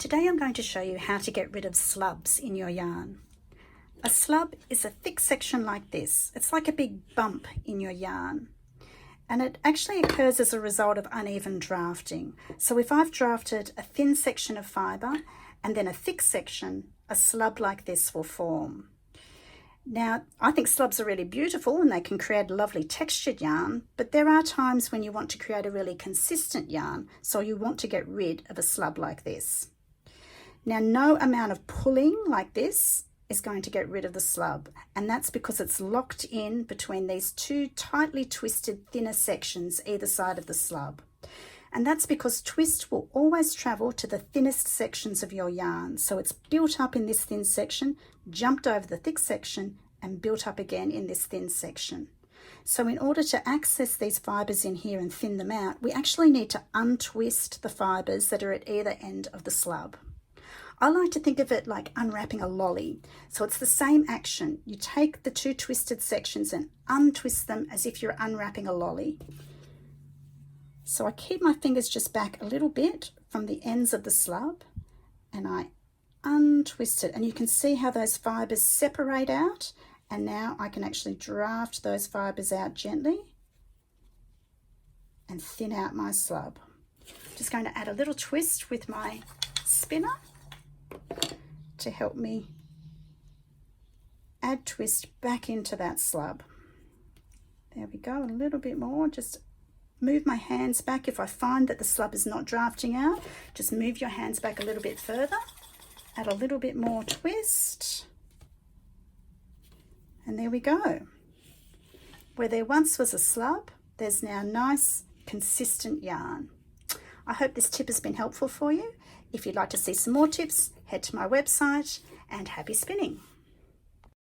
Today I'm going to show you how to get rid of slubs in your yarn. A slub is a thick section like this. It's like a big bump in your yarn. And it actually occurs as a result of uneven drafting. So if I've drafted a thin section of fibre and then a thick section, a slub like this will form. Now, I think slubs are really beautiful and they can create a lovely textured yarn, but there are times when you want to create a really consistent yarn, so you want to get rid of a slub like this. Now, no amount of pulling like this is going to get rid of the slub, and that's because it's locked in between these two tightly twisted thinner sections either side of the slub. And that's because twist will always travel to the thinnest sections of your yarn. So it's built up in this thin section, jumped over the thick section, and built up again in this thin section. So in order to access these fibres in here and thin them out, we actually need to untwist the fibres that are at either end of the slub. I like to think of it like unwrapping a lolly. So it's the same action. You take the two twisted sections and untwist them as if you're unwrapping a lolly. So I keep my fingers just back a little bit from the ends of the slub and I untwist it. And you can see how those fibres separate out. And now I can actually draft those fibres out gently and thin out my slub. Just going to add a little twist with my spinner to help me add twist back into that slub. There we go, a little bit more. Just move my hands back. If I find that the slub is not drafting out, just move your hands back a little bit further. Add a little bit more twist. And there we go. Where there once was a slub, there's now nice, consistent yarn. I hope this tip has been helpful for you. If you'd like to see some more tips, head to my website, and happy spinning.